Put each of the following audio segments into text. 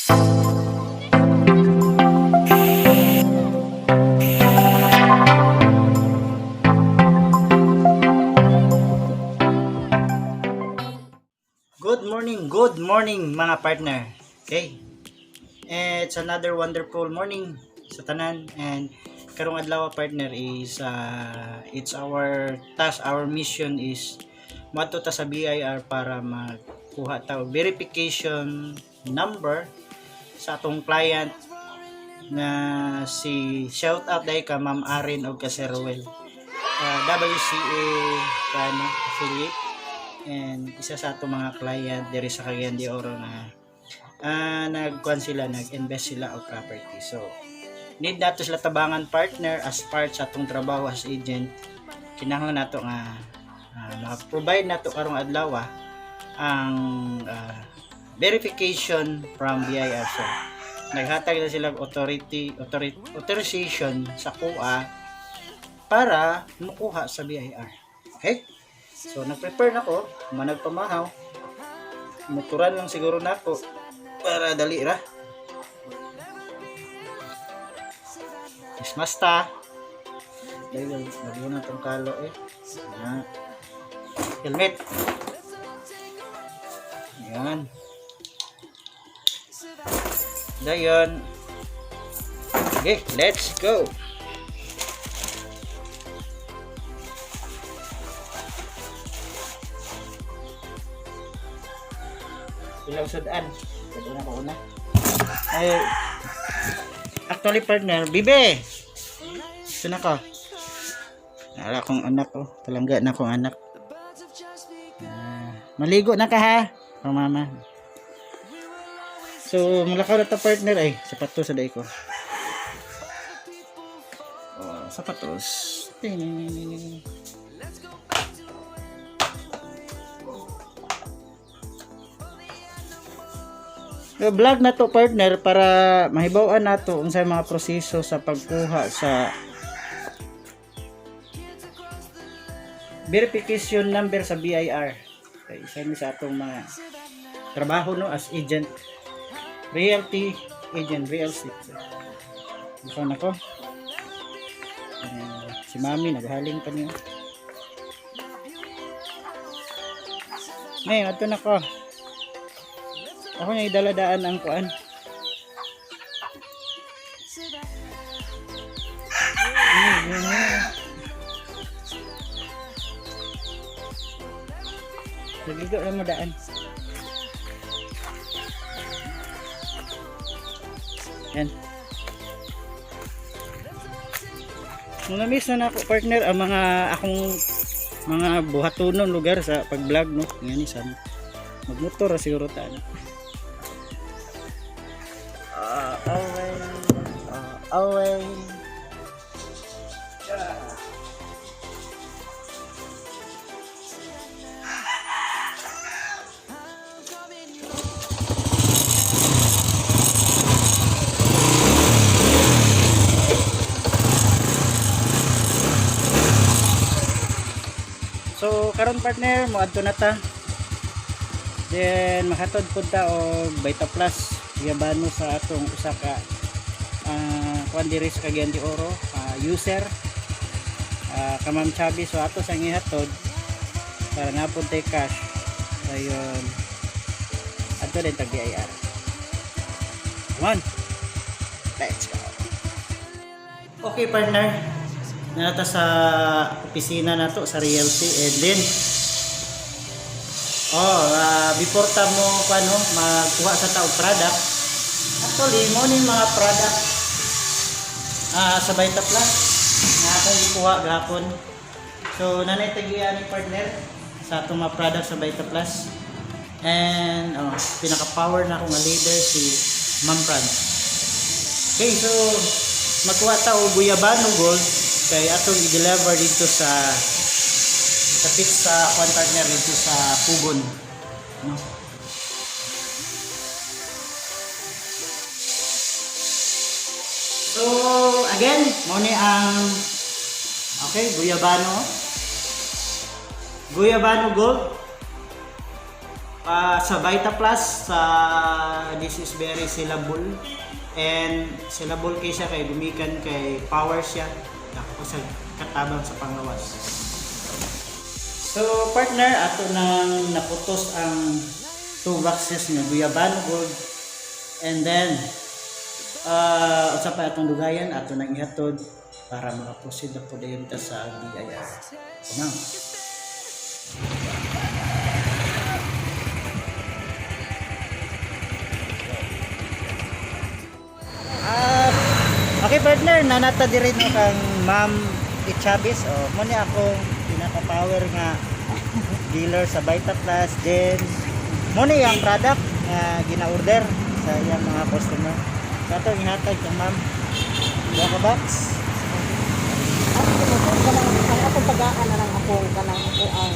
Good morning mga partner. Okay. It's another wonderful morning sa tanan, and karong adlaw partner is it's our task, our mission is madto ta sa BIR para magkuha ta og verification number sa atong client na si shout out dai ka Ma'am Arin og ka Sir Ruel, WCA kano affiliate, and isa sa atong mga client diri sa Cagayan de Oro na nagkuan sila, nag-invest sila og property. So need nato sila tabangan partner as part sa atong trabaho as agent. Kinahanglan nato nga ma-provide nato karong adlaw ang verification from BIR. So naghatag na sila authorization sa kuha para mukuha sa BIR. Okay? So nag-prepare na ko, managpamahaw. Motoran lang siguro nako para dali ra. Ismasta. Dahil naguna tong kalo na helmet. Yan. Dayon. Okay, let's go. Ilang sudan. Una ko una. Ay, actually partner, bibe. Sino ko? Nara akong anak ko. Talangga na akong anak. Maligo na ka ha, oh, mama. So, mulakaw na ta partner ay sapatos sa day ko. Oh, sapatos. Ting. Vlog na to partner para mahibaw-an nato unsay mga proseso sa pagkuha sa verification number sa BIR. Okay, isa ni sa atong mga trabaho no as agent, realty agent, real estate. Ito na ko. Si mami naghaling pa niyo. Ngayon, ito na ko. Ako na idaladaan ang kuan. Nagligo na mo daan. Yan. Namiss na ako partner ang mga akong mga buhatonon lugar sa pag-vlog no. Ngani sa magmotor siguro ta. Away. So karon partner mo adto na ta. Then makatod pud ta og Vita Plus gabano sa atong usa ka kuan diri sa Cagayan de Oro user ka Ma'am Chabi. So ato sa gihatod para nga pud tay cash. Ayon adto din tag BIR. Come on, let's go. Okay partner, nata sa opisina nato sa realty, and then before ta mo paano magkuha sa taong product, actually mo ni mga product sa Vita Plus na akong ikuha gahapon. So nanay tagian ni partner sa atong mga product sa Vita Plus, and pinaka power na akong leader si Ma'am Fran. Okay, so magkuha ta og Guyabano Gold kay atong i-deliver dito sa pizza partner dito sa Pugon, no? So again mo ni ang Guyabano Gold. Sa Vita Plus, this is very syllable. And syllable kay siya kay gumikan kay power siya. Tapos sa katabang sa panglawas. So partner, ato nang naputos ang 2 boxes nga Guyabano Gold. And then usa pa atong dugayan ato nang ihatod para makaproceed na po dayon ta sa BIR. Now, okay partner, nanata diri no kang Ma'am Chavez. Mo ni ako pinaka-power nga dealer sa Vita Plus. Then mo ni ang product nga gina-order sa iyang mga customer. Kato ihatag kang Ma'am. Duha ka box. Ang akong tagaan na lang ako kanang ako ang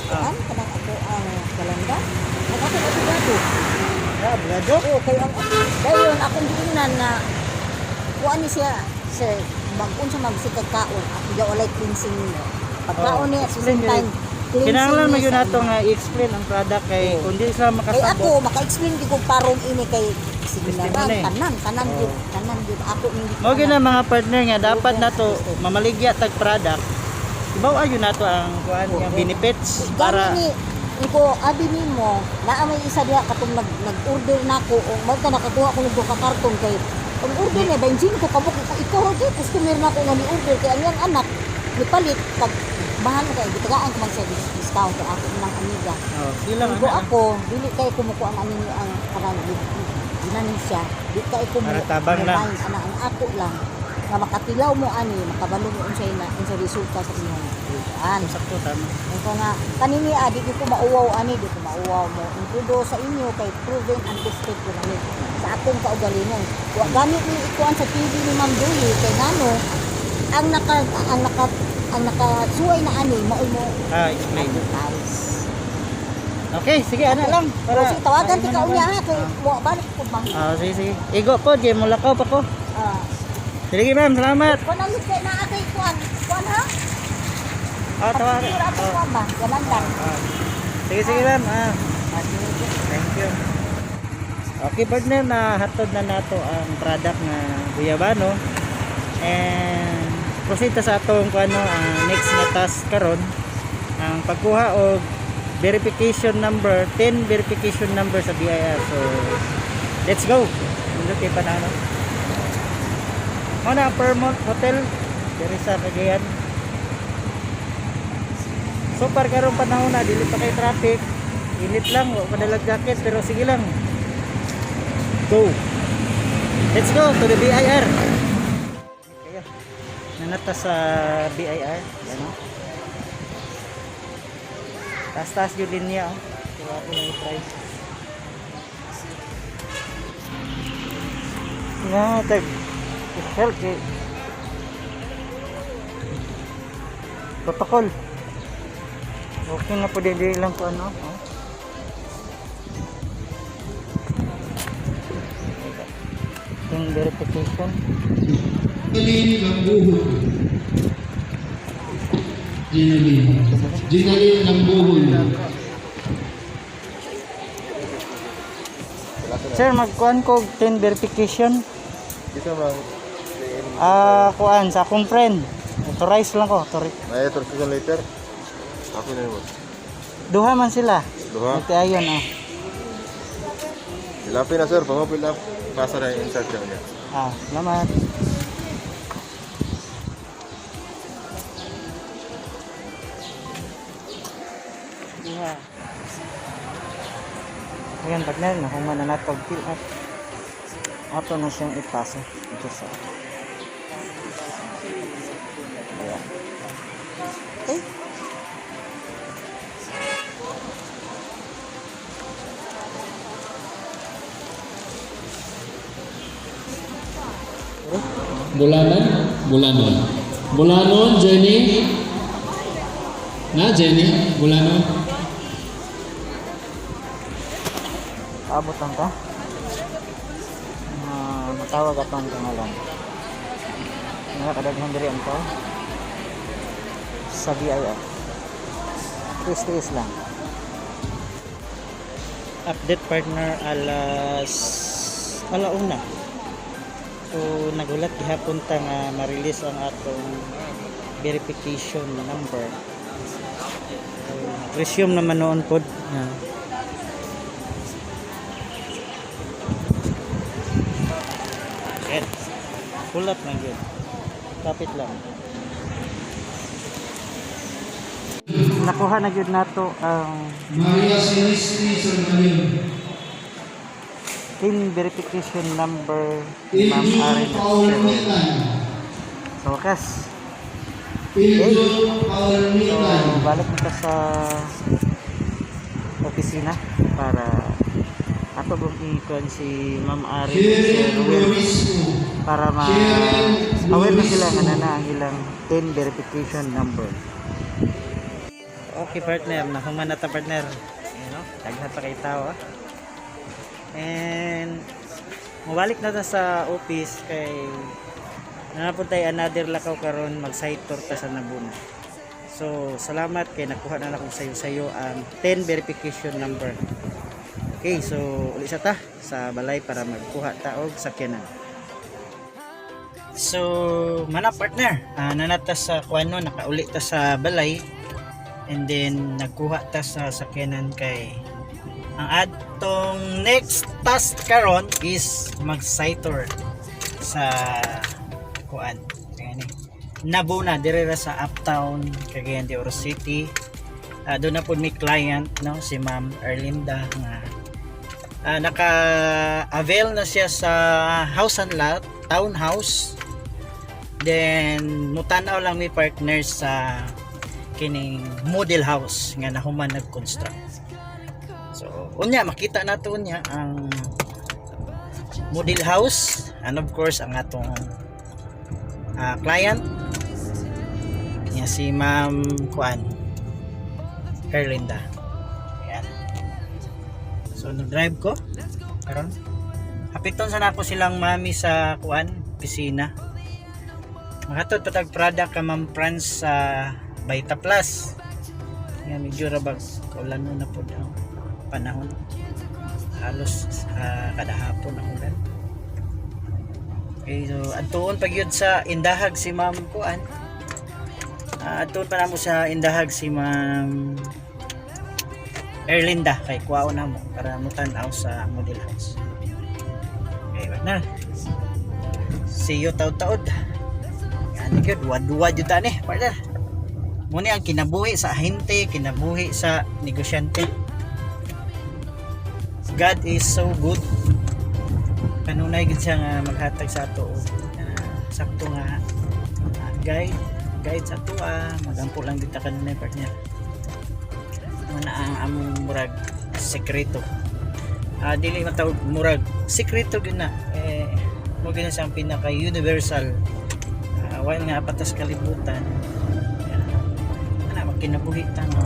kanang ako ang kalanda. Ang ako ang bugado. Bugado? Oo, kaya yun akong giingnan na kuan ni siya sa mag-un sa magsikakaon. Ako daw walay cleansing niya. Pagkaon niya at the same time cleansing. Kinahanglan mo yun nato nga i-explain ang product kay kundi sa kay makasabot. ako maka-explain di ko parong ini kay sinara tanan gyud ako hindi. Mo gina mga partner nga dapat nato mamaligya tag product. Ibaw ayo nato ang kuan nga benefits para Iko abi nimo naa may isa diha katong nag-order nako o magka nakakuha ko ng 2 ka karton kay ang order niya 25 ko kabuk ikaw ro customer nako nga ni-order kay ang anak nipalit pag mahal kay gitagaan ko man sa discount kay ako nang amiga. Sila man ako dili kay kumukuha ang ani ang kanang ginanin siya di kay para tabang lang ang ako lang nga makatilaw mo ani makabalo mo unsay na unsay resulta sa imong sakto tama. Ito nga kanini di ko mauwaw ani di ko mauwaw mo includo sa inyo kay proven and tested ko nani sa akong kaugalingon wa gamit ni ikuan sa TV ni Ma'am Julie kay nano ang nakasuway na ani mao mo explain. advertise. Okay, sige ana lang para sige tawagan ti ka unya ha kay wa balik ko bang sige igo po di mo lakaw pa ko. Sige ma'am, salamat. Kung nalit kay naa kay kuan ha tawagan. Ganun lang. Sige ma'am. Thank you. Okay partner, na hatod na nato ang product na Guyabano. And proceed ta sa atong next nga task karon ang pagkuha og verification number, 10 verification number sa BIR. So let's go. Nindot kay panano. Mana Fairmont Hotel diri sa Cagayan. So par karong panahon na dili pa kay traffic. Init lang, wa pa dalag jacket pero sige lang. Go. Let's go to the BIR. Kaya nanata sa BIR, ano? Tas-tas yun din niya. Kaya ko na i-price. Nga, help eh. Protocol. Okay na po din lang po ano. Yung verification. Ginalin ng buhol. Sir, magkuhan ko 10 verification. Dito lang. Kuan sa akong friend. Authorize lang ko. May authorization letter. Ako na mo. Duha man sila. Duha. Ito ayon Ilapin na sir, pangapil up. Pasa na yung insert niya. Salamat. Yeah. Ayan, partner, nakuha na natin fill up. Ato na siyang ipasa. Ito sa. Ayan. Okay. Bulanon, Jenny. Na, Jenny, Bulanon. Abot lang ka. Matawag atong pangalan. Nakakadaghan diri ang to. Sa BIR. Tiis lang. update partner alauna. So nagulat gihapon ta nga ma-release ang atong verification number. So, resume naman noon pod. Yan. Pulat na yun. Kapit lang. Nakuha na yun nato ang Maria Celeste Sarmalim. PIN verification number ni Ma'am Angel Aren. Power Milan. Sa wakas. Angel Power So, Milan. balik na sa opisina para ato kong ikon si Ma'am Aren at si Sharon Ruel Lorisco. para ma-aware na sila na ang ilang PIN verification number. Okay partner, nahuman na ta partner. You know, taghat pa kay tao ah. And mabalik na ta sa office kay napuntay another lakaw karon mag-site tour ta sa Nabuna. So salamat kay nakuha na akong sayo ang 10 verification number. Okay, so uli sa ta sa balay para magkuha ta og sakyanan. So mana partner, nanata sa kuano nakauli ta sa balay. And then nagkuha ta sa sakyanan kay ang atong next task karon is mag-site tour sa kuan Nabuna dire sa uptown Cagayan de Oro City. Doon na po may client no si Ma'am Erlinda nga naka-avail na siya sa house and lot, townhouse. Then mutanaw lang may partners sa kining model house nga nahuman nag-construct. So unya makita nato unya ang model house and of course ang atong client niya si Ma'am Kuan Erlinda. Ayan. So nag-drive ko karon. Hapiton sa nako silang mami sa Kuan pisina. Makatod patag product ka Ma'am Franz sa Vita Plus. Yan medyo rabag kaulan mo na po daw panahon. Halos kada hapon ang ulan. Okay, so adtuon pag yun sa indahag si Ma'am Kuan. Adtuon pa namo sa indahag si Ma'am Erlinda kay kuwaon namo para mutan-aw sa model house. Okay, wag na. See you taud-taud. Yan gyud wad-wad jud tani, partner. Muna ang kinabuhi sa ahente, kinabuhi sa negosyante. God is so good. Kanunay gid siya nga maghatag sa ato sakto nga guide sa ato magampo lang kita kanunay partner. Muna ang among murag sekreto. Dili matawag murag sekreto gyud na. Mo gyud sa pinaka universal. Wala nga patas kalibutan. Kinabuhi ta nga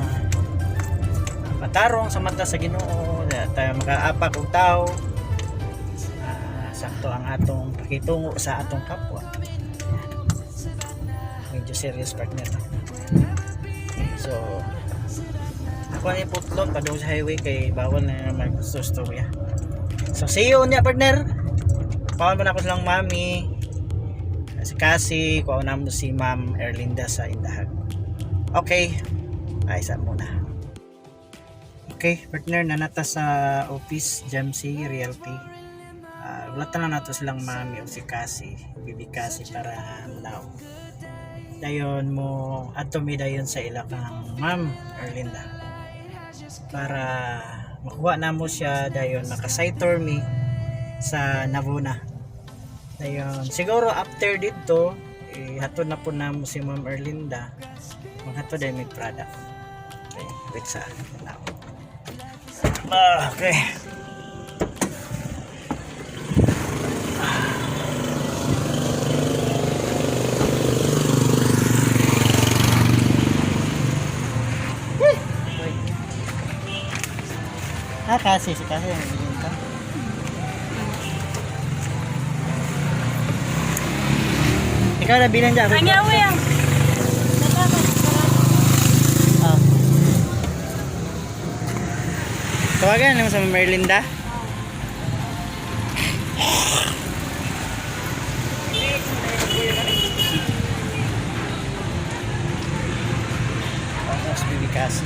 matarong sa mata sa Ginoo tayo makaapak og tao sakto ang atong pakitungo sa atong kapwa. Medyo serious partner. So ako ni putlon padung sa highway kay bawal na mag-storya. So see you niya partner. Pawan mo na ako silang mami kasi kuha na mo si Ma'am Erlinda sa indahag. Okay, ay saan muna. Okay, partner, nanata sa office, Jamsi Realty. Ulatan lang nato silang mami o si Cassie, Bibi Cassie para mulaw. Dayon mo, ato mi dayon sa ilakang Ma'am Erlinda. Para makuha na mo siya, dayon makasite tour mi sa Nabuna. Dayon, siguro after dito, hatod na po na mo si Ma'am Erlinda. Maghato dahil may product. Okay, wait sa now. Okay. Kasi si kasi ang binenta. Ikaw na bilang dyan. Anyawi ang So Tawagan naman sa Merlinda. Almost bibikas.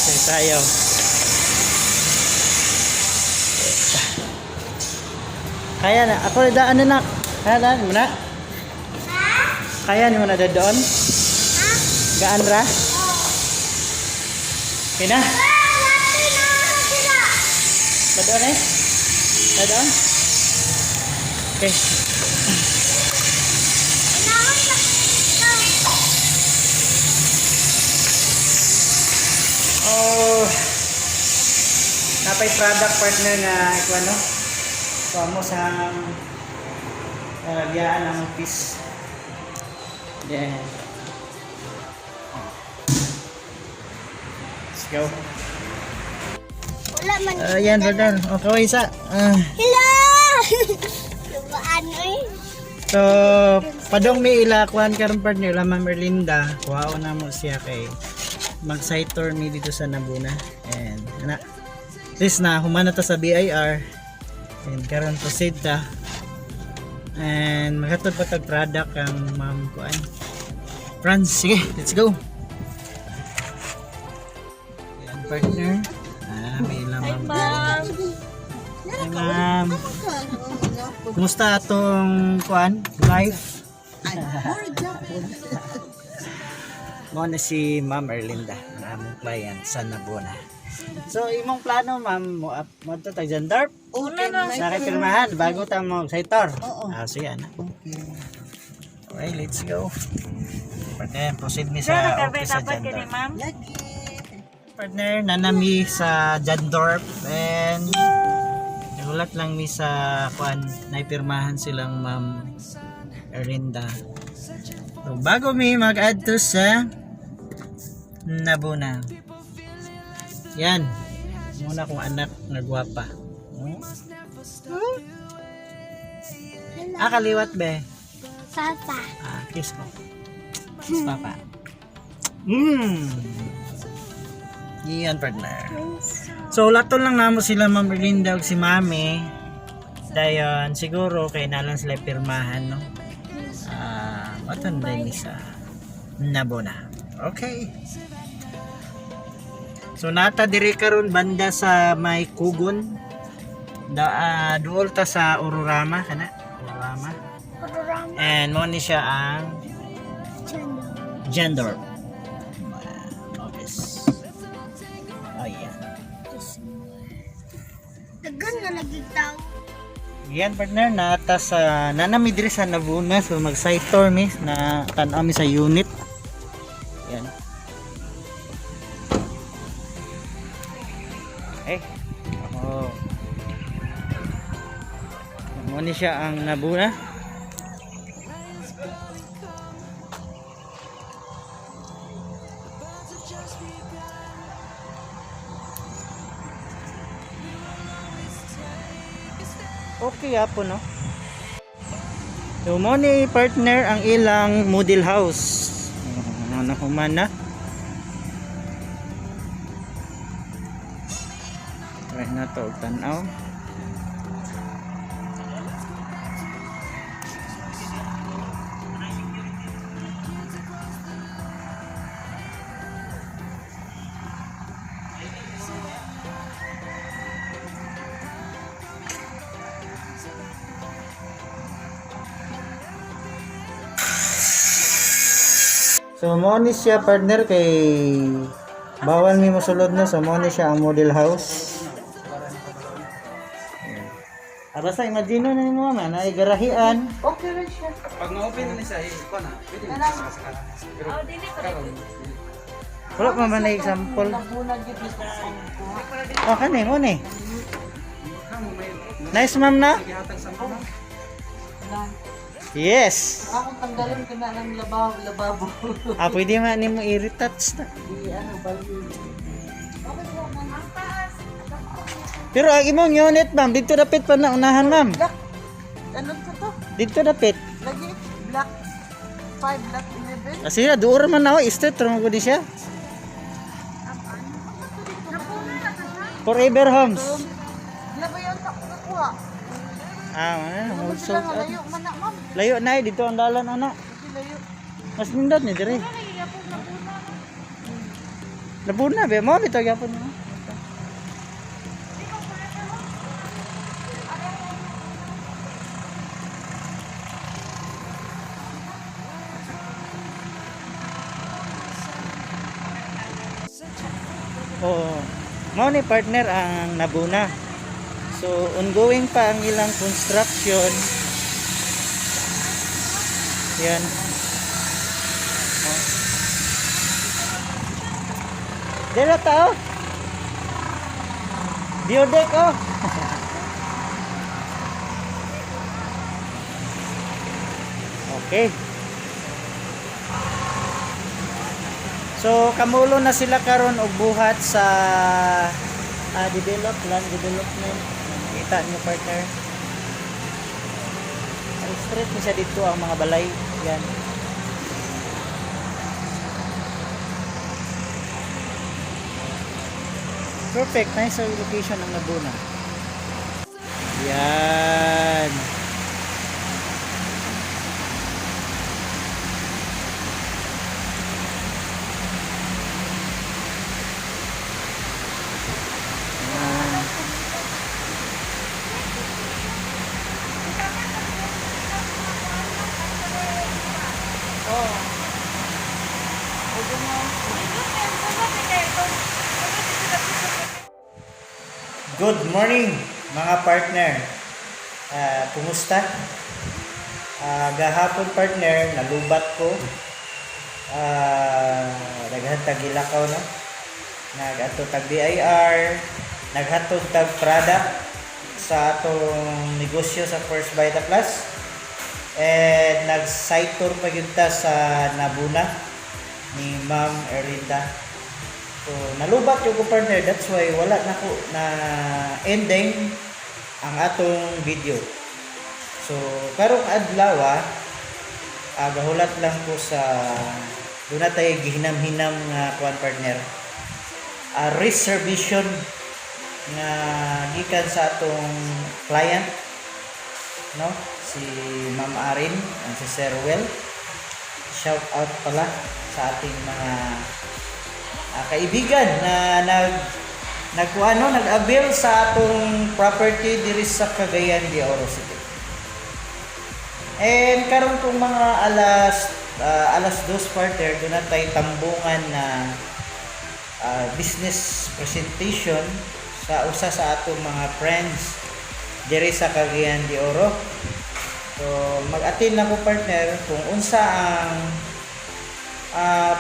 Okay, tayo. Kaya na. Ako daan na nak. Kaya daan mo na. Kaya ni mo na doon? Gaan ra? Okay na? Doon eh? Doon? Okay. Oh, napay product partner na ito ano? Kuha mo sa lagyan ng piece. Then, let's go. Wala man. Ayan, brother. Okay, isa. Hello! Ano eh? So, padong may ilakuan karon partner lamang Merlinda. Kuha na mo siya kay mag-site tour mi dito sa Nabuna. And ana, at least na humana ta sa BIR. And karon proceed ta. And magatod pa tag product ang ma'am kuan. Friends, sige, let's go. Ayan partner. May lamang. Hi ma'am. Kumusta atong kuan? Life? Mo na si Ma'am Erlinda, ang among client sa Nabuna. So, imong plano, ma'am, mo to tag Jandarp? Okay na. Sa pirmahan bago ta mo excitor. Ah, so yan. Okay, let's go. Partner, proceed mi sa office sa Jandarp. Partner, nanami sa Jandorp and nagulat lang mi sa kuan, naipirmahan silang Ma'am Erlinda. So, bago mi mag-add to sa Nabuna. Yan. Muna kong anak na gwapa. Kaliwat be. Papa. Kiss ko. Kiss papa. Yan partner. So lato lang namo sila Ma'am Erlinda ug si Mami. Dayon siguro kay nalang sila pirmahan no. Matan din sa Nabuna. Okay. So nata diri karon banda sa may Kugon. Duol ta sa Ururama kana. Ururama. And mo ni siya ang Jandorp. Office. Oh yeah. Dagan na lagi tao. Yan partner nata sa nanami diri sa Nabuna so mag site tour mi na tan-aw mi sa unit. Yan. Oh. Mo ni siya ang Nabuna. Okay apo no. So mo ni partner ang ilang model house. Ano human na. Try na to tan-aw. So mo ni siya partner kay bawal mi mosulod no, so mo ni siya ang model house. Aba sa imagine na ni mo man ay garahian. Okay rin siya. Pag na-open na ni siya, iko na. Pwede na siya masakala. Pero karon, Wala pa man na example. Nabuna gyud sa Oh kani mo ni. Nice ma'am na. gihatag sa mga. Yes. Akong tanggalin ka na ng lababo. Pwede man ni mo i-retouch na. Di ano, bali. Okay po, ma'am. Pero ang imong unit, ma'am, dito dapit pa na unahan, ma'am. Black. Ano to to? Dito dapit. Lagi, black 5, black 11. Sige, duur man na ako. Straight, turun ko di siya. Forever Homes. Wala ba yun ako nakuha? Ano, Sila nga layo man na, ma'am. layo na dito ang dalan, anak. Sige, layo. Mas nindot ni dire. Labuna be mo bitaw gyapon mo. Oo. Mao ni partner ang nabuna. So ongoing pa ang ilang construction. Yan. Dela tao. Diodek oh. Okay. So kamulo na sila karon og buhat sa land development. Kita niyo partner. Ay straight ni siya dito ang mga balay. Yan. Perfect, nice ang location ng Laguna. Yan. Yan. Good morning mga partner. Kumusta? Gahapon partner, nalubat ko. Naghatag ilakaw no. Naghatod tag BIR, naghatod tag product sa atong negosyo sa First Vita Plus. And nag-site tour pa gyud ta sa Nabuna ni Ma'am Erlinda. So, nalubat yung ko partner, that's why wala na ko na ending ang atong video. So, karong adlaw gahulat lang ko sa doon na tayo gihinam-hinam nga kuan partner. Reservation na gikan sa atong client, no? Si Ma'am Arin and si Sir Will. Shout out pala sa ating mga kaibigan na nag-avail sa atong property diri sa Cagayan de Oro City. And karon kung mga alas 2 partner doon na tayo tambungan na business presentation sa usa sa atong mga friends diri sa Cagayan de Oro. So mag-attend na ko partner kung unsa ang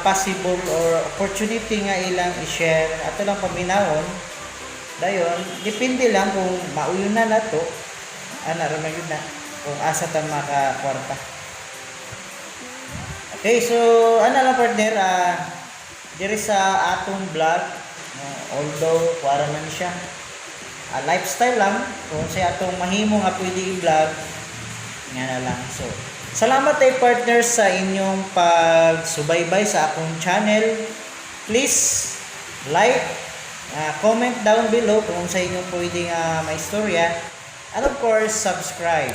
possible or opportunity nga ilang i-share ato lang paminawon dayon depende lang kung mauyon na nato ana ra man na kung asa ta makakwarta. Okay, so ana lang partner diri sa atong vlog although wala man siya lifestyle lang kung sa atong mahimo nga pwede i-vlog nga na lang. So salamat ay partners sa inyong pagsubaybay sa akong channel. Please like, comment down below kung sa inyong pwedeng maistorya. And of course, subscribe.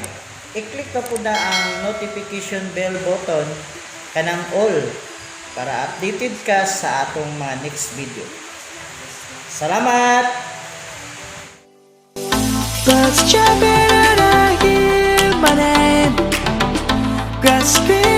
I-click na po na ang notification bell button kanang all para updated ka sa atong mga next video. Salamat! Birds jumping and I hear my name, grasping